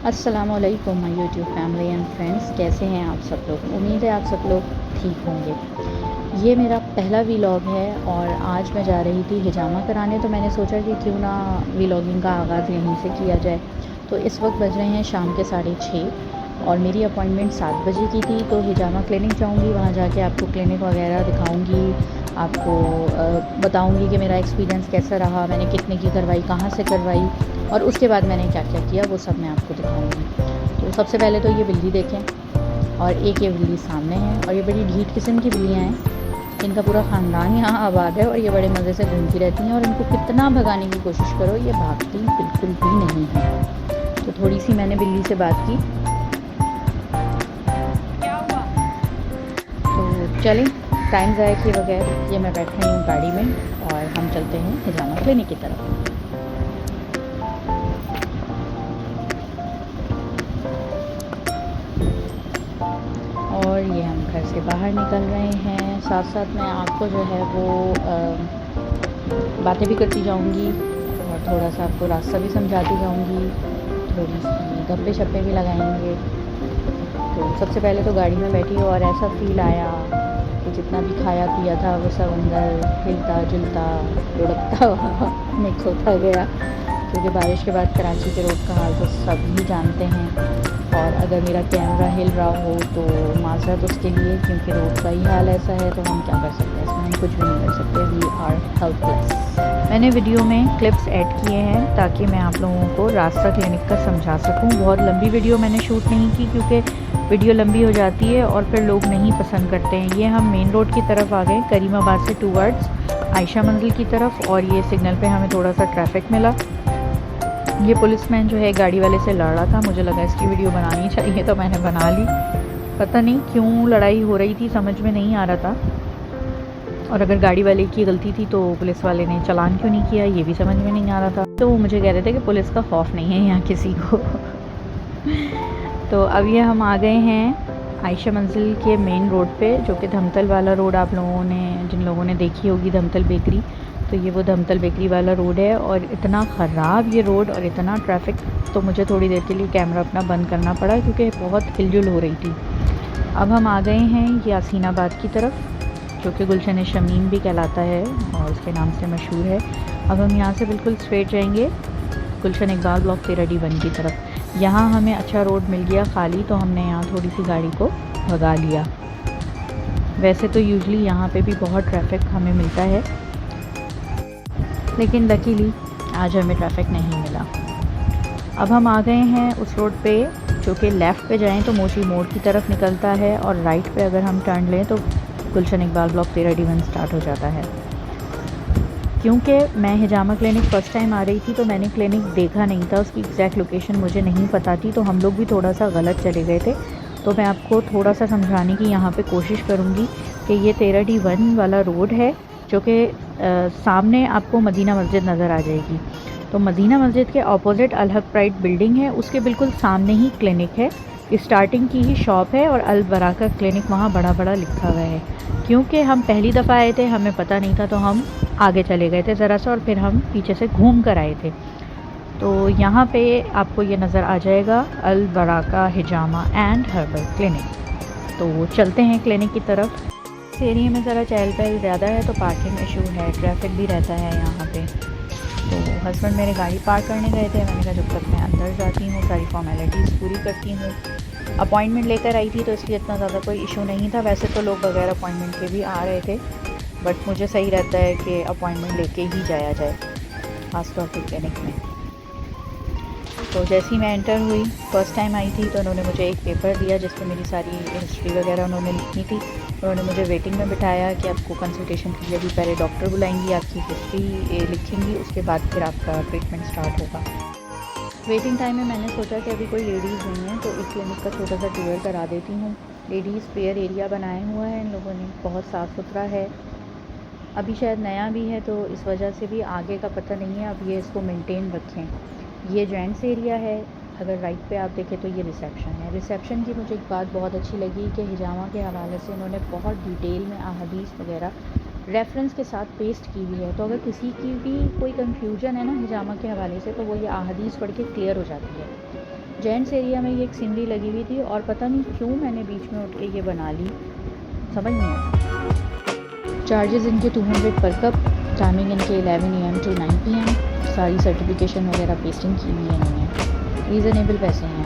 अस्सलाम वालेकुम my YouTube family and friends, कैसे हैं आप सब लोग। उम्मीद है आप सब लोग ठीक होंगे। ये मेरा पहला व्लॉग है और आज मैं जा रही थी हिजामा कराने, तो मैंने सोचा कि क्यों ना व्लॉगिंग का आगाज़ यहीं से किया जाए। तो इस वक्त बज रहे हैं शाम के 6:30 और मेरी अपॉइंटमेंट 7 बजे की थी। तो हिजामा क्लिनिक जाऊंगी, वहाँ जाके आपको क्लिनिक वगैरह दिखाऊंगी, आपको बताऊंगी कि मेरा एक्सपीरियंस कैसा रहा, मैंने कितने की करवाई, कहाँ से करवाई और उसके बाद मैंने क्या क्या किया, वो सब मैं आपको दिखाऊंगी। तो सबसे पहले तो ये बिल्ली देखें, और एक ये बिल्ली सामने है, और ये बड़ी ढीठ किस्म की बिल्लियाँ हैं। इनका पूरा ख़ानदान यहाँ आबाद है और ये बड़े मज़े से घूमती रहती हैं, और इनको कितना भगाने की कोशिश करो ये भागती बिल्कुल भी नहीं है। तो थोड़ी सी मैंने बिल्ली से बात की। क्या हुआ? तो चलें, टाइम ज़ाया किए बगैर ये मैं बैठ रही हूँ गाड़ी में और हम चलते हैं हिजामा क्लिनिक की तरफ। और ये हम घर से बाहर निकल रहे हैं, साथ साथ मैं आपको जो है वो बातें भी करती जाऊंगी और थोड़ा सा आपको रास्ता भी समझाती जाऊंगी, थोड़ी सी गप्पे शप्पे भी लगाएंगे। तो सबसे पहले तो गाड़ी में बैठी और ऐसा फील आया कि जितना भी खाया पिया था वो सब अंदर हिलता जुलता लुढ़कता हुआ मिक्स होता गया, क्योंकि बारिश के बाद कराची के रोड का हाल तो सभी जानते हैं। और अगर मेरा कैमरा हिल रहा हो तो माजरत उसके लिए, क्योंकि रोड का ही हाल ऐसा है, तो हम क्या कर सकते हैं, इसमें हम कुछ भी नहीं कर सकते। We are helpless. मैंने वीडियो में क्लिप्स ऐड किए हैं ताकि मैं आप लोगों को रास्ता क्लिनिक का समझा सकूं। बहुत लंबी वीडियो मैंने शूट नहीं की क्योंकि वीडियो लंबी हो जाती है और फिर लोग नहीं पसंद करते हैं। ये हम मेन रोड की तरफ आ गए, करीमाबाद से टूवर्ड्स आयशा मंजिल की तरफ, और ये सिग्नल पे हमें थोड़ा सा ट्रैफिक मिला। ये पुलिसमैन जो है गाड़ी वाले से लड़ रहा था, मुझे लगा इसकी वीडियो बनानी चाहिए तो मैंने बना ली। पता नहीं क्यों लड़ाई हो रही थी, समझ में नहीं आ रहा था, और अगर गाड़ी वाले की गलती थी तो पुलिस वाले ने चालान क्यों नहीं किया ये भी समझ में नहीं आ रहा था। तो वो मुझे कह रहे थे कि पुलिस का खौफ नहीं है यहाँ किसी को। तो अब ये हम आ गए हैं आयशा मंजिल के मेन रोड पे, जो कि धमतल वाला रोड आप लोगों ने, जिन लोगों ने देखी होगी धमतल बेकरी, तो ये वो धमतल बेकरी वाला रोड है। और इतना ख़राब ये रोड और इतना ट्रैफिक, तो मुझे थोड़ी देर के लिए कैमरा अपना बंद करना पड़ा क्योंकि बहुत हिलजुल हो रही थी। अब हम आ गए हैं यासीनाबाद की तरफ, जो कि गुलशन शमीम भी कहलाता है और उसके नाम से मशहूर है। अब हम यहाँ से बिल्कुल स्ट्रेट जाएंगे गुलशन इकबाल ब्लॉक 13D1 की तरफ। यहाँ हमें अच्छा रोड मिल गया खाली, तो हमने यहाँ थोड़ी सी गाड़ी को भगा लिया। वैसे तो यूजली यहाँ पे भी बहुत ट्रैफिक हमें मिलता है, लेकिन लकीली आज हमें ट्रैफिक नहीं मिला। अब हम आ गए हैं उस रोड पे जो कि लेफ़्ट पे जाएं तो मोची मोड़ की तरफ निकलता है, और राइट पे अगर हम टर्न लें तो गुलशन इकबाल ब्लॉक 13D1 स्टार्ट हो जाता है। क्योंकि मैं हिजामा क्लिनिक फ़र्स्ट टाइम आ रही थी तो मैंने क्लिनिक देखा नहीं था, उसकी एग्जैक्ट लोकेशन मुझे नहीं पता थी, तो हम लोग भी थोड़ा सा गलत चले गए थे। तो मैं आपको थोड़ा सा समझाने की यहाँ पे कोशिश करूँगी कि ये 13D1 वाला रोड है, जो कि सामने आपको मदीना मस्जिद नज़र आ जाएगी। तो मदीना मस्जिद के ऑपोजिट अल हक प्राइड बिल्डिंग है, उसके बिल्कुल सामने ही क्लिनिक है। स्टार्टिंग की ही शॉप है और अल बराका क्लिनिक वहाँ बड़ा बड़ा लिखा हुआ है। क्योंकि हम पहली दफ़ा आए थे, हमें पता नहीं था, तो हम आगे चले गए थे ज़रा सा और फिर हम पीछे से घूम कर आए थे। तो यहाँ पे आपको ये नज़र आ जाएगा Al Baraka Hijama and herbal clinic. तो चलते हैं क्लिनिक की तरफ। इस एरिया में ज़रा चहल पहल ज़्यादा है, तो पार्किंग इशू है, ट्रैफिक भी रहता है यहाँ पे। तो हस्बैंड मेरे गाड़ी पार्क करने गए थे, मैंने कहा जब तक मैं अंदर जाती हूँ सारी फॉर्मेलिटीज़ पूरी करती हूँ। अपॉइंटमेंट लेकर आई थी तो इसलिए इतना ज़्यादा कोई इशू नहीं था। वैसे तो लोग बगैर अपॉइंटमेंट के भी आ रहे थे, बट मुझे सही रहता है कि अपॉइंटमेंट लेके ही जाया जाए, ख़ासतौर पर क्लिनिक में। तो जैसे ही मैं एंटर हुई, फ़र्स्ट टाइम आई थी, तो उन्होंने मुझे एक पेपर दिया जिस पे मेरी सारी हिस्ट्री वगैरह उन्होंने लिखनी थी। उन्होंने मुझे वेटिंग में बिठाया कि आपको कंसल्टेशन के लिए भी पहले डॉक्टर बुलाएंगी, आपकी हिस्ट्री लिखेंगी, उसके बाद फिर आपका ट्रीटमेंट स्टार्ट होगा। वेटिंग टाइम में मैंने सोचा कि अभी कोई लेडीज़ नहीं है तो इस क्लिनिक का छोटा सा टूर करा देती हूँ। लेडीज़ प्रेयर एरिया बनाया हुआ है इन लोगों ने, बहुत साफ़ सुथरा है। अभी शायद नया भी है तो इस वजह से भी आगे का पता नहीं है, अब ये इसको मेंटेन रखें। ये जेंट्स एरिया है। अगर राइट पे आप देखें तो ये रिसेप्शन है। रिसेप्शन की मुझे एक बात बहुत अच्छी लगी कि हिजामा के हवाले से उन्होंने बहुत डिटेल में अहादीस वगैरह रेफरेंस के साथ पेस्ट की हुई है। तो अगर किसी की भी कोई कन्फ्यूजन है ना हिजामा के हवाले से, तो वो ये अहादीस पढ़ के क्लियर हो जाती है। जेंट्स एरिया में ये एक सीनरी लगी हुई थी और पता नहीं क्यों मैंने बीच में उठ के ये बना ली, समझ नहीं आया। चार्जेस इनके 200 पर कप, टाइमिंग इनके 11 AM to 9 PM। सारी सर्टिफिकेशन वगैरह पेस्टिंग की हुई है इन्होंने, रीज़नेबल पैसे हैं।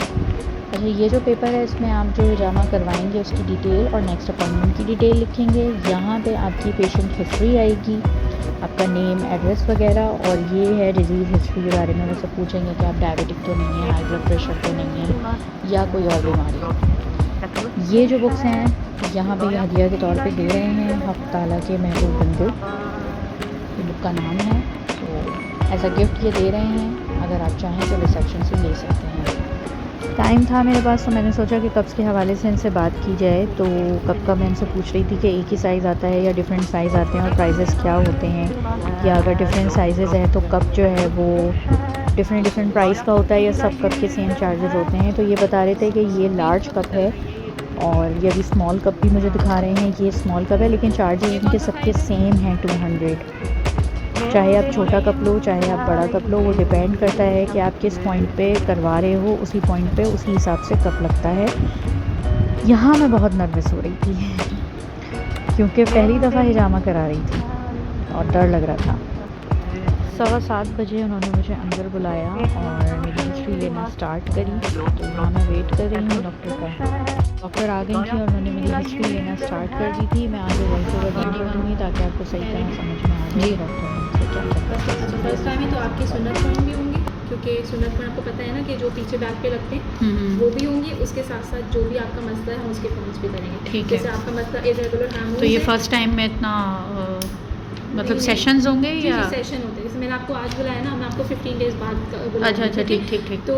अच्छा, ये जो पेपर है इसमें आप जो हिजामा करवाएंगे उसकी डिटेल और नेक्स्ट अपॉइंटमेंट की डिटेल लिखेंगे। यहाँ पे आपकी पेशेंट हिस्ट्री आएगी, आपका नेम, एड्रेस वगैरह, और ये है डिज़ीज़ हिस्ट्री के बारे में। वो सब पूछेंगे कि आप डायबिटिक तो नहीं है, हाई ब्लड प्रेशर तो नहीं है, या कोई और बीमारी। ये जो बुक्स हैं यहाँ पे ये हदिया के तौर पे दे रहे हैं हक़ ताला के महबूब बंदे, ये बुक का नाम है। तो एज अ गिफ्ट ये दे रहे हैं, अगर आप चाहें तो रिसेप्शन से ले सकते हैं। टाइम था मेरे पास तो मैंने सोचा कि कप्स के हवाले से इनसे बात की जाए। तो कप का मैं इनसे पूछ रही थी कि एक ही साइज़ आता है या डिफरेंट साइज़ आते हैं और प्राइजेस क्या होते हैं, या अगर डिफरेंट साइजेज़ हैं तो कप जो है वो डिफरेंट प्राइस का होता है या सब कप के सेम चार्जेस होते हैं। तो ये बता रहे थे कि ये लार्ज कप है और ये अभी स्मॉल कप भी मुझे दिखा रहे हैं, ये स्मॉल कप है, लेकिन चार्जेस इनके सबके सेम हैं 200। चाहे आप छोटा कप लो चाहे आप बड़ा कप लो, वो डिपेंड करता है कि आप किस पॉइंट पे करवा रहे हो, उसी पॉइंट पे उसी हिसाब से कप लगता है। यहाँ मैं बहुत नर्वस हो रही थी क्योंकि पहली दफ़ा हिजामा करा रही थी और डर लग रहा था। 7:15 बजे उन्होंने मुझे अंदर बुलाया और मेरी हिस्ट्री लेना स्टार्ट करी। तो यहाँ मैं वेट कर रही हूँ डॉक्टर का। डॉक्टर आ गई थी और उन्होंने मेरी हिस्ट्री लेना स्टार्ट कर दी थी। मैं आगे वॉइस ओवर बंद कर दूँगी ताकि आपको सही तरह समझ में आ जाए डॉक्टर ने क्या क्या। अच्छा, फर्स्ट टाइम है तो आपकी सुन्नत पॉइंट भी होंगी, क्योंकि सुन्नत पॉइंट आपको पता है ना कि जो पीछे बैक पे लगते हैं वो भी होंगी। उसके साथ साथ जो भी आपका मसला है हम उसके पॉइंट्स भी करेंगे। ठीक है। जैसे आपका मसला इरेगुलर हैंड, तो ये फर्स्ट टाइम में इतना मतलब सेशंस होंगे या सेशन होते हैं। जैसे मैंने आपको आज बुलाया ना, मैं आपको 15 डेज़ बाद बुलाया। अच्छा ठीक। तो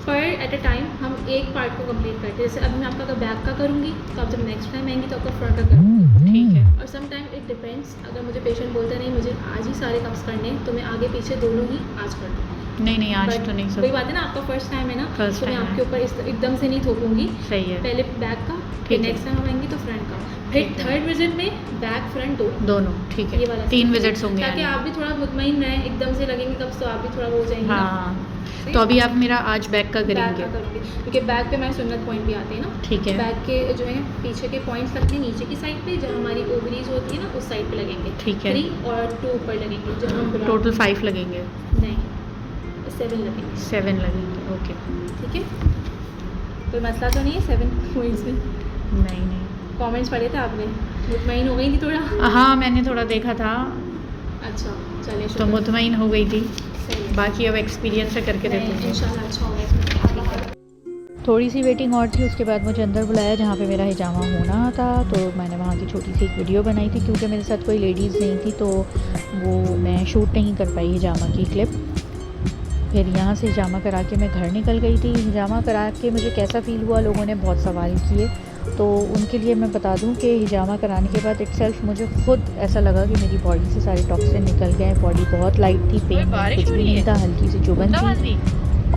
पर एट अ टाइम हम एक पार्ट को कंप्लीट करते हैं। जैसे अभी मैं आपका बैक का करूँगी तो आप जब नेक्स्ट टाइम आएंगी तो आपका फ्रंट का करूँगी। ठीक है। और सम टाइम इट डिपेंड्स, अगर मुझे पेशेंट बोलता नहीं मुझे आज ही सारे कप्स करने हैं तो मैं आगे पीछे दोनों ही आज कर दूँगी। नहीं आज तो नहीं वही बात है ना, आपका फर्स्ट टाइम है ना, तो मैं आपके ऊपर एकदम से नहीं थोपूंगी। सही है। पहले बैक का, फिर नेक्स्ट टाइम हम आएंगे तो फ्रंट का, फिर थर्ड विजिट में बैक फ्रंट दोनों। ठीक है, ये वाला 3 विजिट्स होंगे ताकि आप भी थोड़ा मुतमईन रहें। एकदम से लगेंगे कब तो आप भी थोड़ा वो हो जाएंगे। हाँ। तो अभी आप मेरा आज बैक का करेंगे? क्योंकि बैक पे हमारे सुन्नत पॉइंट भी आते हैं ना। ठीक है। बैक के जो है पीछे के पॉइंट्स लगते हैं नीचे की साइड पे, जहाँ हमारी ओवरीज होती है ना उस साइड पे लगेंगे। ठीक है। 3 और 2 ऊपर लगेंगे। जब हम टोटल 5 लगेंगे? नहीं, 7 लगेंगे। 7 लगेंगे, ओके ठीक है। कोई मसला तो नहीं है 7 पॉइंट्स में? नहीं। कमेंट्स पढ़े थे आपने? मुतमईन हो गई थी थोड़ा? हाँ, मैंने थोड़ा देखा था। अच्छा, चलिए तो मुतमईन हो गई थी। सही है। बाकी अब एक्सपीरियंस से करके देखते हैं इंशाल्लाह अच्छा होगा इसमें। थोड़ी सी वेटिंग और थी, उसके बाद मुझे अंदर बुलाया जहाँ पे मेरा हिजामा होना था। तो मैंने वहाँ की छोटी सी एक वीडियो बनाई थी क्योंकि मेरे साथ कोई लेडीज़ नहीं थी तो वो मैं शूट नहीं कर पाई हिजामा की क्लिप। फिर यहाँ से हिजामा करा के मैं घर निकल गई थी। हिजामा करा के मुझे कैसा फ़ील हुआ, लोगों ने बहुत सवाल किए, तो उनके लिए मैं बता दूं कि हिजामा कराने के बाद इटसेल्फ मुझे ख़ुद ऐसा लगा कि मेरी बॉडी से सारे टॉक्सिन निकल गए। बॉडी बहुत लाइट थी, पेन कुछ भी नहीं था, हल्की सी चुभन थी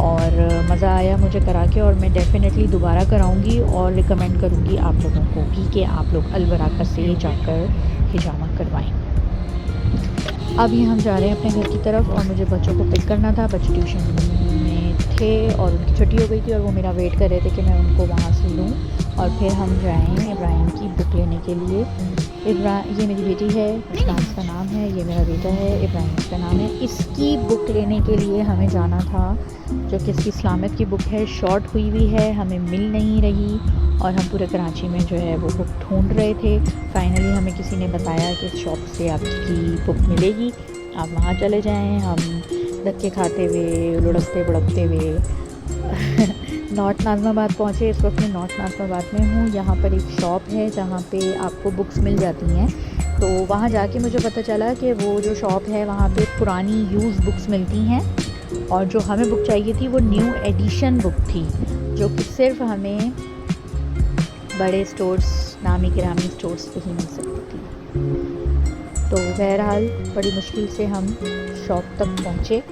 और मज़ा आया मुझे करा के। और मैं डेफ़िनेटली दोबारा कराऊंगी और रिकमेंड करूंगी आप लोगों को भी कि आप लोग अलबराका से जाकर हिजामा करवाएं। अब ये हम जा रहे हैं अपने घर की तरफ और मुझे बच्चों को पिक करना था। बच्चे ट्यूशन में थे और उनकी छुट्टी हो गई थी और वो मेरा वेट कर रहे थे कि मैं उनको वहाँ से लूँ और फिर हम जाएँ इब्राहिम की बुक लेने के लिए। ये मेरी बेटी है, इस्लाम का नाम है, ये मेरा बेटा है, इब्राहिम का नाम है। इसकी बुक लेने के लिए हमें जाना था, जो कि इसकी इस्लामिक की बुक है, शॉर्ट हुई हुई है, हमें मिल नहीं रही और हम पूरे कराची में जो है वो बुक ढूंढ रहे थे। फाइनली हमें किसी ने बताया कि इस शॉप से आपकी बुक मिलेगी, आप वहाँ चले जाएँ। हम धक्के खाते हुए, लुढ़कते बुढ़कते हुए नॉर्थ नाज़िमाबाद पहुँचे। इस वक्त मैं नॉर्थ नाज़िमाबाद में हूँ। यहाँ पर एक शॉप है जहाँ पे आपको बुक्स मिल जाती हैं। तो वहाँ जाके मुझे पता चला कि वो जो शॉप है वहाँ पे पुरानी यूज़ बुक्स मिलती हैं और जो हमें बुक चाहिए थी वो न्यू एडिशन बुक थी, जो कि सिर्फ हमें बड़े स्टोर्स, नामी गिरामी स्टोर्स पे ही मिल सकती थी। तो बहरहाल बड़ी मुश्किल से हम शॉप तक पहुँचे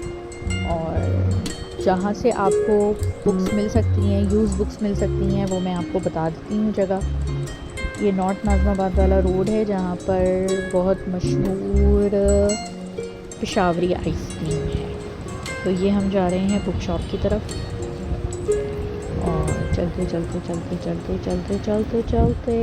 और जहाँ से आपको बुक्स मिल सकती हैं, यूज़ बुक्स मिल सकती हैं, वो मैं आपको बता देती हूँ जगह। ये नॉर्थ नाज़िमाबाद वाला रोड है जहाँ पर बहुत मशहूर पेशावरी आइसक्रीम है। तो ये हम जा रहे हैं बुक शॉप की तरफ। चलते चलते चलते चलते चलते चलते चलते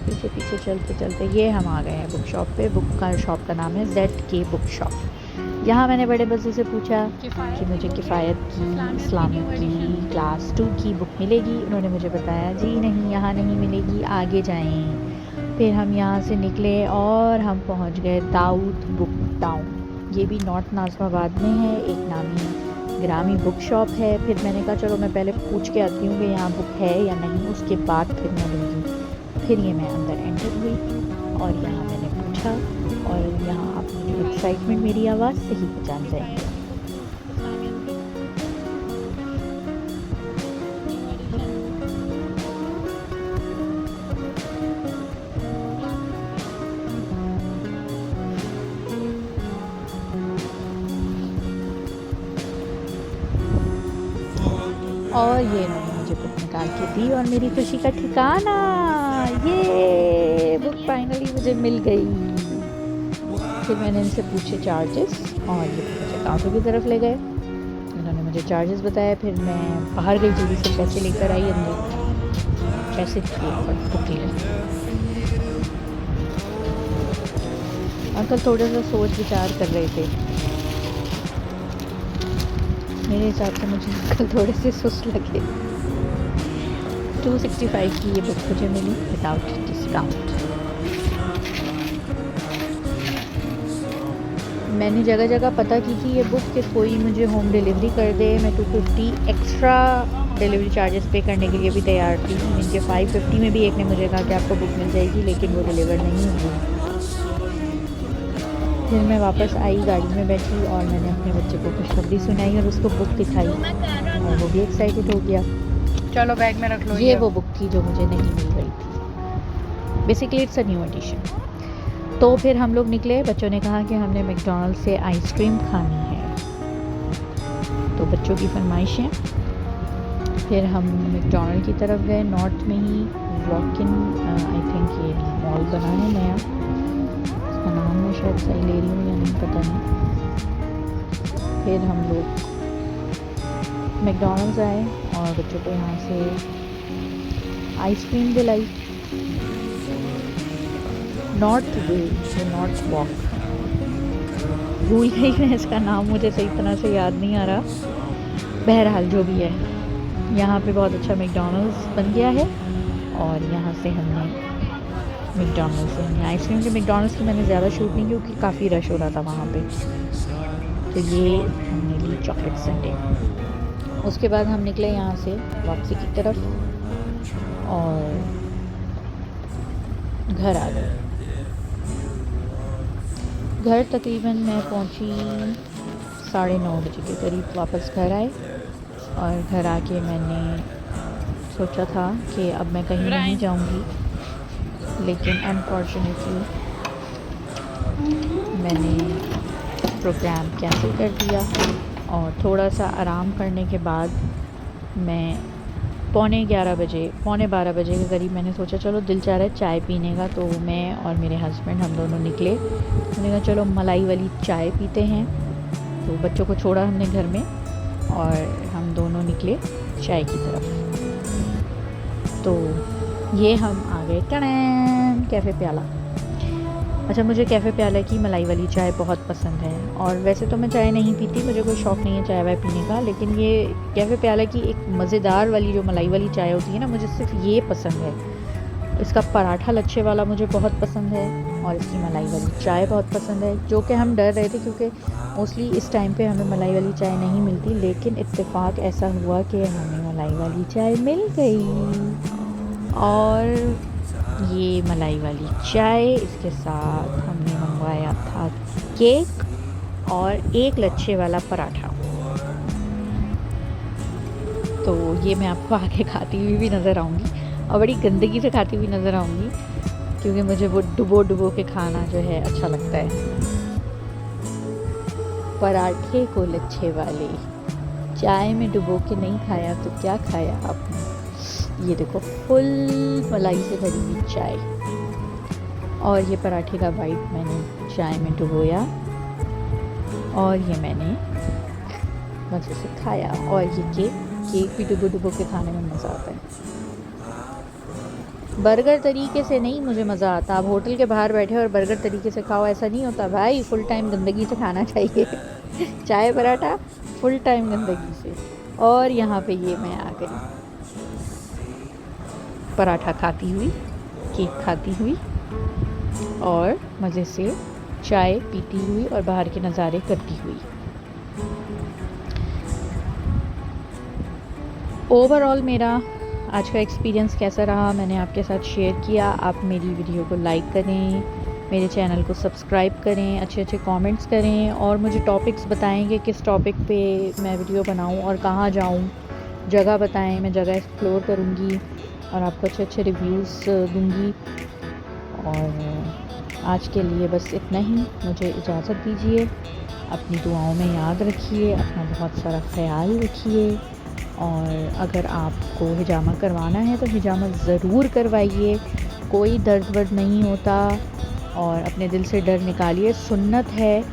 पीछे पीछे चलते चलते ये हम आ गए हैं बुक शॉप पे। बुक का शॉप का नाम है ZK बुक शॉप। यहाँ मैंने बड़े बच्चों से पूछा कि मुझे किफ़ायत की इस्लामिक की क्लास 2 की बुक मिलेगी। उन्होंने मुझे बताया जी नहीं, यहाँ नहीं मिलेगी, आगे जाएं। फिर हम यहाँ से निकले और हम पहुँच गए दाऊद बुक टाउन। ये भी नॉर्थ नाज़िमाबाद में है, एक नामी ग्रामी बुक शॉप है। फिर मैंने कहा चलो मैं पहले पूछ के आती हूँ कि यहाँ बुक है या नहीं, उसके बाद फिर मैं लूँगी। फिर ये मैं अंदर एंटर हुई और यहाँ मैंने पूछा और यहाँ आप मेरी एक्साइटमेंट, मेरी आवाज़ से ही पहचान जाएंगे। और ये इन्होंने मुझे बुक निकाल के दी और मेरी खुशी का ठिकाना, ये बुक फाइनली मुझे मिल गई। फिर मैंने इनसे पूछे चार्जेस और ये मुझे काउंटर की तरफ ले गए। इन्होंने मुझे चार्जेस बताया। फिर मैं बाहर गई, जल्दी से पैसे लेकर आई अंदर, पैसे दिए और बुक ले ली। अंकल थोड़ा सा सोच विचार कर रहे थे। मेरे हिसाब से मुझे अंकल थोड़े से सुस्त लगे। 265 की ये बुक मुझे मिली विदाउट डिस्काउंट। मैंने जगह जगह पता की थी ये बुक कि कोई मुझे होम डिलीवरी कर दे। मैं 250 एक्स्ट्रा डिलीवरी चार्जेस पे करने के लिए भी तैयार थी। इनके 550 में भी एक ने मुझे कहा कि आपको बुक मिल जाएगी, लेकिन वो डिलीवर नहीं हुई। फिर मैं वापस आई, गाड़ी में बैठी और मैंने अपने बच्चे को खुशखबरी सुनाई और उसको बुक दिखाई और वो भी एक्साइटेड हो गया। चलो बैग में रख लो। ये वो बुक थी जो मुझे नहीं मिल रही थी। Basically it's a new edition. तो फिर हम लोग निकले। बच्चों ने कहा कि हमने मैकडॉनल्ड से आइसक्रीम खानी है, तो बच्चों की फरमाइशें। फिर हम मैकडॉनल्ड की तरफ गए। नॉर्थ में ही वॉक-इन आई थिंक ये मॉल बना है नया, इसका नाम मैं शायद सही ले रही हूँ या नहीं पता नहीं। फिर हम लोग मैकडॉनल्ड्स आए और बच्चों को यहाँ से आइसक्रीम दिलाई। नॉर्थ वे, नॉर्थ वॉक, भूल गई मैं इसका नाम, मुझे सही तरह से याद नहीं आ रहा। बहरहाल जो भी है, यहाँ पे बहुत अच्छा मैकडॉनल्ड्स बन गया है और यहाँ से हमने मैकडॉनल्ड्स से हमने आइसक्रीम के मैकडॉनल्ड्स की मैंने ज़्यादा शूट नहीं क्योंकि काफ़ी रश हो रहा था वहाँ पे। तो ये हमने ली चॉकलेट संडे। उसके बाद हम निकले यहाँ से वापसी की तरफ और घर आ गए। घर तकरीबन मैं पहुँची 9:30 बजे के करीब वापस घर आए और घर आके मैंने सोचा था कि अब मैं कहीं नहीं जाऊंगी, लेकिन अनफॉर्चुनेटली मैंने प्रोग्राम कैंसिल कर दिया और थोड़ा सा आराम करने के बाद मैं पौने 12 बजे के करीब मैंने सोचा चलो दिल चाह रहा है चाय पीने का। तो मैं और मेरे हस्बैंड हम दोनों निकले। मैंने कहा चलो मलाई वाली चाय पीते हैं। तो बच्चों को छोड़ा हमने घर में और हम दोनों निकले चाय की तरफ। तो ये हम आ गए टड़ैन कैफ़े प्याला। अच्छा, मुझे कैफ़े प्याला की मलाई वाली चाय बहुत पसंद है और वैसे तो मैं चाय नहीं पीती, मुझे कोई शौक़ नहीं है चाय वाय पीने का, लेकिन ये कैफ़े प्याला की एक मज़ेदार वाली जो मलाई वाली चाय होती है ना, मुझे सिर्फ ये पसंद है। इसका पराठा लच्छे वाला मुझे बहुत पसंद है और इसकी मलाई वाली चाय बहुत पसंद है, जो कि हम डर रहे थे क्योंकि मोस्टली इस टाइम पे हमें मलाई वाली चाय नहीं मिलती, लेकिन इत्तेफाक ऐसा हुआ कि हमें मलाई वाली चाय मिल गई। और ये मलाई वाली चाय, इसके साथ हमने मंगवाया था केक और एक लच्छे वाला पराठा। तो ये मैं आपको आगे खाती हुई भी नज़र आऊँगी और बड़ी गंदगी से खाती हुई नज़र आऊँगी क्योंकि मुझे वो डुबो के खाना जो है अच्छा लगता है। पराठे को लच्छे वाले चाय में डुबो के नहीं खाया तो क्या खाया आपने। ये देखो फुल मलाई से भरी हुई चाय और ये पराठे का वाइट मैंने चाय में डुबोया और ये मैंने मज़े से खाया। और ये केक केक भी डुबो डुबो के खाने में मज़ा आता है। बर्गर तरीके से नहीं मुझे मज़ा आता। आप होटल के बाहर बैठे और बर्गर तरीके से खाओ, ऐसा नहीं होता भाई। फुल टाइम गंदगी से खाना चाहिए चाय पराठा फुल टाइम गंदगी से। और यहाँ पे ये मैं आ गई पराठा खाती हुई, केक खाती हुई और मज़े से चाय पीती हुई और बाहर के नज़ारे करती हुई। ओवरऑल मेरा आज का एक्सपीरियंस कैसा रहा मैंने आपके साथ शेयर किया। आप मेरी वीडियो को लाइक करें, मेरे चैनल को सब्सक्राइब करें, अच्छे अच्छे कमेंट्स करें और मुझे टॉपिक्स बताएं कि किस टॉपिक पे मैं वीडियो बनाऊं और कहाँ जाऊं। जगह बताएं, मैं जगह एक्सप्लोर करूंगी और आपको अच्छे अच्छे रिव्यूज़ दूंगी। और आज के लिए बस इतना ही, मुझे इजाज़त दीजिए। अपनी दुआओं में याद रखिए, अपना बहुत सारा ख्याल रखिए और अगर आपको हिजामा करवाना है तो हिजामा ज़रूर करवाइए। कोई दर्द वर्द नहीं होता और अपने दिल से डर निकालिए। सुन्नत है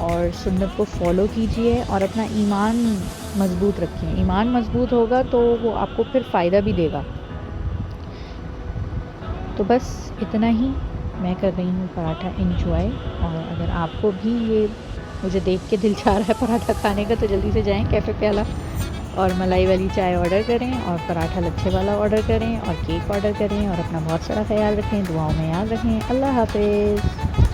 और सुन्नत को फॉलो कीजिए और अपना ईमान मज़बूत रखें। ईमान मज़बूत होगा तो वो आपको फिर फ़ायदा भी देगा। तो बस इतना ही, मैं कर रही हूँ पराठा एंजॉय। और अगर आपको भी ये मुझे देख के दिल चाह रहा है पराठा खाने का तो जल्दी से जाएं कैफ़े प्याला और मलाई वाली चाय ऑर्डर करें और पराठा लच्छे वाला ऑर्डर करें और केक ऑर्डर करें और अपना बहुत सारा ख्याल रखें, दुआओं में याद रखें। अल्लाह हाफ़िज़।